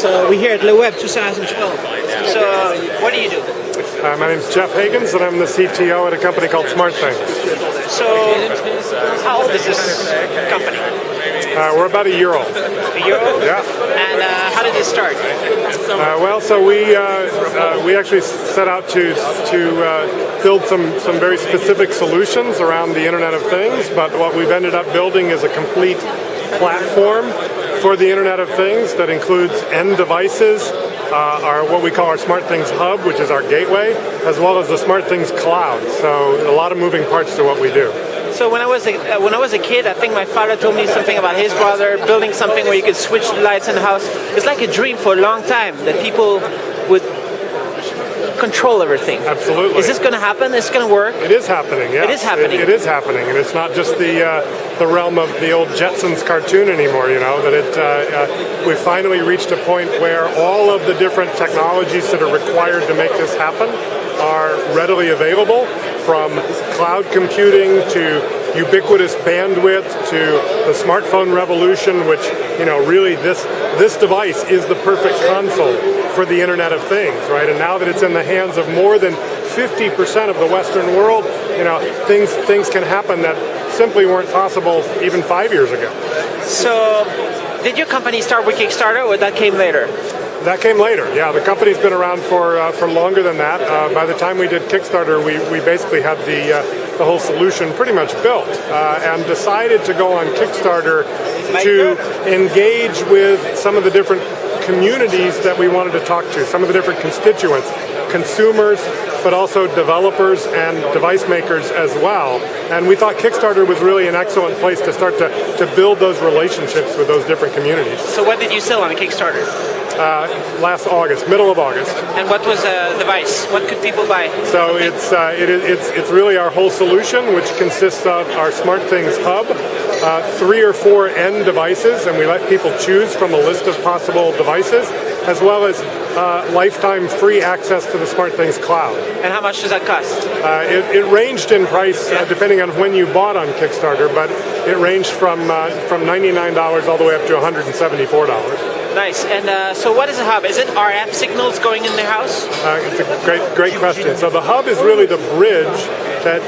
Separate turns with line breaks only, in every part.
So we're here at Le Web 2012. So what do you do?
name's Jeff Hagins, and I'm the CTO at a company called SmartThings.
So how old is this company?
We're about a year old.
A year old?
Yeah.
And how did it start?
We actually set out to build some very specific solutions around the Internet of Things, but what we've ended up building is a complete platform for the Internet of Things that includes end devices, what we call our SmartThings Hub, which is our gateway, as well as the SmartThings Cloud. So a lot of moving parts to what we do.
So when I was a kid, I think my father told me something about his brother building something where you could switch the lights in the house. It's like a dream for a long time that people would control everything.
Absolutely.
Is this going to happen? Is it going to work?
It is happening, yes.
It is happening.
It is happening, and it's not just the realm of the old Jetsons cartoon anymore, you know, that we finally reached a point where all of the different technologies that are required to make this happen are readily available, from cloud computing to ubiquitous bandwidth to the smartphone revolution, which, you know, really this device is the perfect console for the Internet of Things, right? And now that it's in the hands of more than 50% of the Western world, you know, things can happen that simply weren't possible even 5 years ago.
So, did your company start with Kickstarter, or that came later?
That came later, yeah. The company's been around for longer than that. By the time we did Kickstarter, we basically had the whole solution pretty much built, and decided to go on Kickstarter to engage with some of the different communities that we wanted to talk to, some of the different constituents, consumers, but also developers and device makers as well. And we thought Kickstarter was really an excellent place to start to build those relationships with those different communities.
So what did you sell on Kickstarter?
Last August, middle of August.
And what was the device? What could people buy?
So it's really our whole solution, which consists of our SmartThings Hub, 3 or 4 end devices, and we let people choose from a list of possible devices, as well as lifetime free access to the SmartThings Cloud.
And how much does that cost?
It ranged in price depending on when you bought on Kickstarter, but it ranged from $99 all the way up to $174.
Nice. And so what is a hub? Is it RF signals going in the house?
It's a great question. So the hub is really the bridge that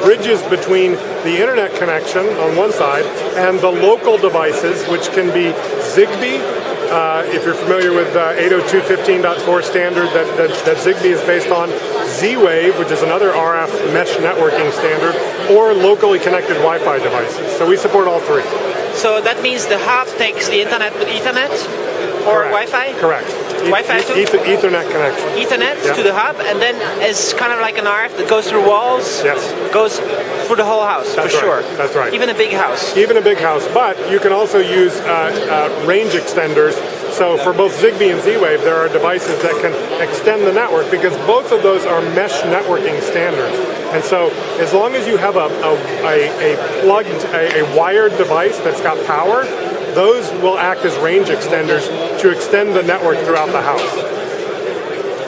bridges between the internet connection on one side and the local devices, which can be Zigbee. If you're familiar with 802.15.4 standard that Zigbee is based on, Z-Wave, which is another RF mesh networking standard, or locally connected Wi-Fi devices. So we support all 3.
So that means the hub takes the internet with Ethernet or Wi-Fi?
Correct.
Wi-Fi too?
Ethernet connection.
Ethernet to the hub, and then it's kind of like an RF that goes through walls?
Yes.
Goes through the whole house,
That's
for
right.
sure.
That's right.
Even a big house?
Even a big house, but you can also use range extenders. So for both Zigbee and Z-Wave, there are devices that can extend the network, because both of those are mesh networking standards. And so as long as you have a wired device that's got power, those will act as range extenders to extend the network throughout the house.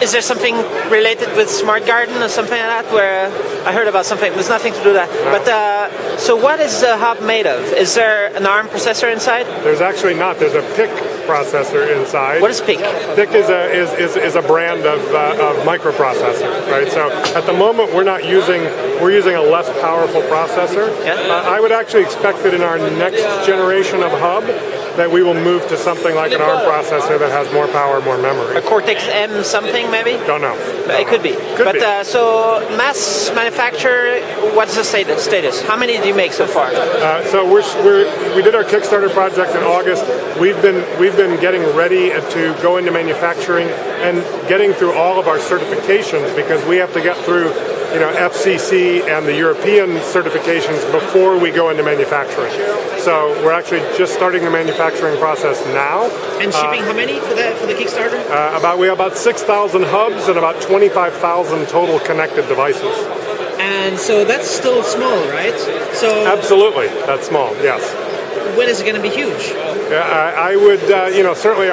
Is there something related with Smart Garden or something like that, where I heard about something? There's nothing to do with that.
No.
But so what is the hub made of? Is there an ARM processor inside?
There's actually not. There's a PIC processor inside.
What is PIC?
PIC is a brand of microprocessor, right? So at the moment we're using a less powerful processor.
Yeah.
I would actually expect that in our next generation of hub that we will move to something like an ARM processor that has more power, more memory.
A Cortex-M something, maybe?
Don't know.
It could be. So mass manufacture, what's the status? How many do you make so far?
So we did our Kickstarter project in August. We've been getting ready to go into manufacturing and getting through all of our certifications, because we have to get through, you know, FCC and the European certifications before we go into manufacturing. So we're actually just starting the manufacturing process now.
And shipping how many for the Kickstarter?
We have about 6,000 hubs and about 25,000 total connected devices.
And so that's still small, right? So
absolutely, that's small. Yes.
When is it going to be huge?
I would, certainly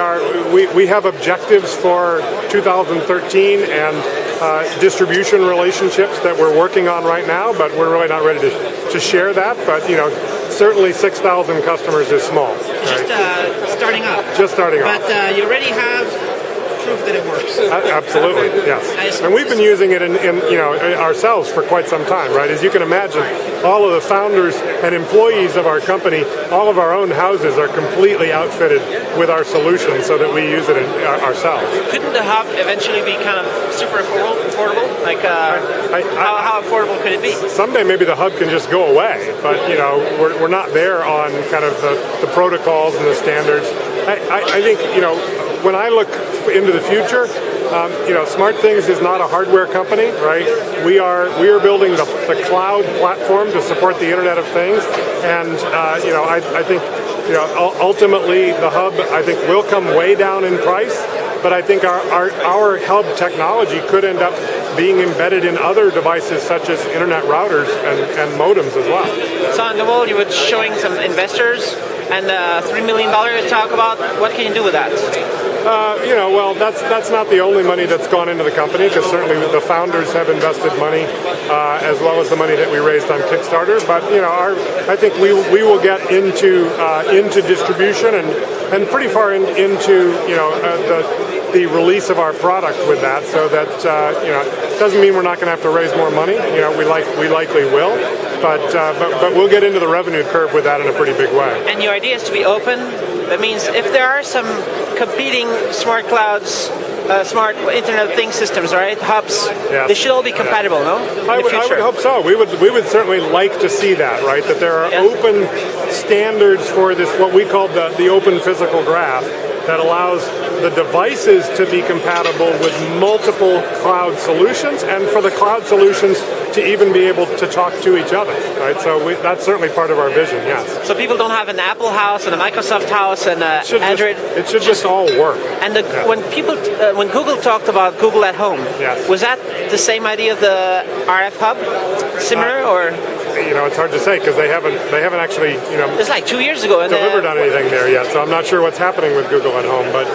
we have objectives for 2013 and distribution relationships that we're working on right now, but we're really not ready to share that. But, certainly 6,000 customers is small.
Just starting up.
Just starting up.
But you already have proof that it works.
Absolutely, yes. And we've been using it in ourselves for quite some time, right? As you can imagine, all of the founders and employees of our company, all of our own houses are completely outfitted with our solution so that we use it ourselves.
Couldn't the hub eventually be kind of super affordable? Like, how affordable could it be?
Someday maybe the hub can just go away, but we're not there on kind of the protocols and the standards. I think when I look into the future, SmartThings is not a hardware company, right? We are building the cloud platform to support the Internet of Things, and I think ultimately the hub will come way down in price, but I think our hub technology could end up being embedded in other devices such as internet routers and modems as well.
So on the wall, you were showing some investors and $3 million to talk about. What can you do with that?
Well, that's not the only money that's gone into the company, because certainly the founders have invested money, as well as the money that we raised on Kickstarter. But I think we will get into distribution and pretty far into the release of our product with that. So that doesn't mean we're not going to have to raise more money. We likely will. But we'll get into the revenue curve with that in a pretty big way.
And your idea is to be open. That means if there are some competing smart clouds, smart Internet of Things systems, right? Hubs,
yes.
They should all be compatible, no?
I would hope so. We would certainly like to see that, right? That there are open standards for this, what we call the open physical graph, that allows the devices to be compatible with multiple cloud solutions, and for the cloud solutions to even be able to talk to each other, right? So that's certainly part of our vision, yes.
So people don't have an Apple house and a Microsoft house and Android.
It should just all work.
And when Google talked about Google at Home,
yes.
Was that the same idea of the RF hub, similar or?
It's hard to say because they haven't actually
It's like 2 years ago.
Delivered on anything there yet, so I'm not sure what's happening with Google at Home. But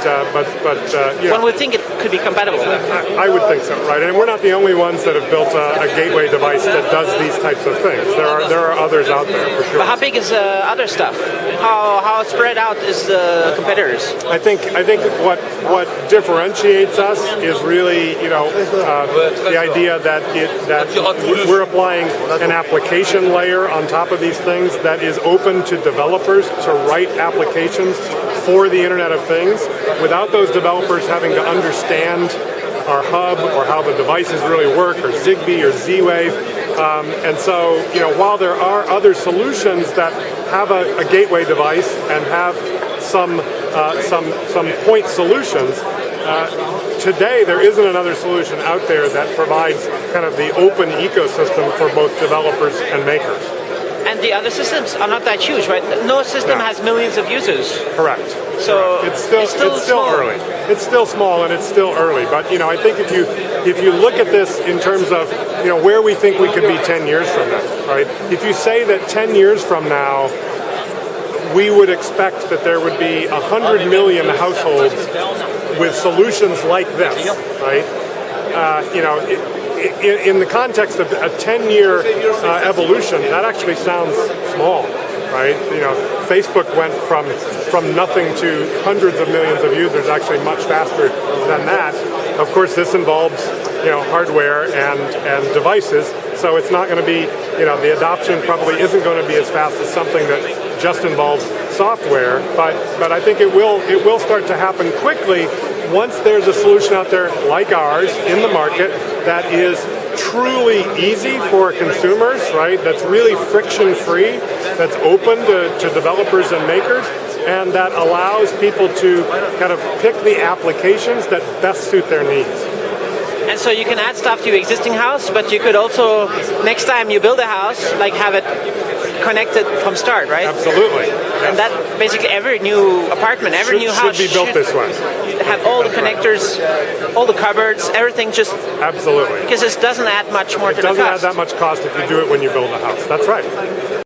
one would think it could be compatible.
I would think so, right? And we're not the only ones that have built a gateway device that does these types of things. There are others out there for sure.
But how big is other stuff? How spread out is the competitors?
I think what differentiates us is really the idea that we're applying an application layer on top of these things that is open to developers to write applications for the Internet of Things without those developers having to understand our hub or how the devices really work, or Zigbee or Z-Wave. And so, while there are other solutions that have a gateway device and have some point solutions, today there isn't another solution out there that provides kind of the open ecosystem for both developers and makers.
And the other systems are not that huge, right? No system has millions of users.
Correct.
So
it's still early. It's still small and it's still early. But I think if you look at this in terms of where we think we could be 10 years from now, right? If you say that 10 years from now we would expect that there would be 100 million households with solutions like this, right? In the context of a 10-year evolution, that actually sounds small, right? Facebook went from nothing to hundreds of millions of users actually much faster than that. Of course, this involves hardware and devices, so it's not going to be the adoption probably isn't going to be as fast as something that just involves software, but I think it will start to happen quickly once there's a solution out there like ours in the market that is truly easy for consumers, right? That's really friction-free, that's open to developers and makers, and that allows people to kind of pick the applications that best suit their needs.
And so you can add stuff to your existing house, but you could also, next time you build a house, like have it connected from start, right?
Absolutely. Yes.
And that basically every new apartment, every new house
should be built this way.
Have all the connectors, all the cupboards, everything just...
Absolutely.
Because this doesn't add much more to the cost.
It doesn't add that much cost if you do it when you build a house. That's right.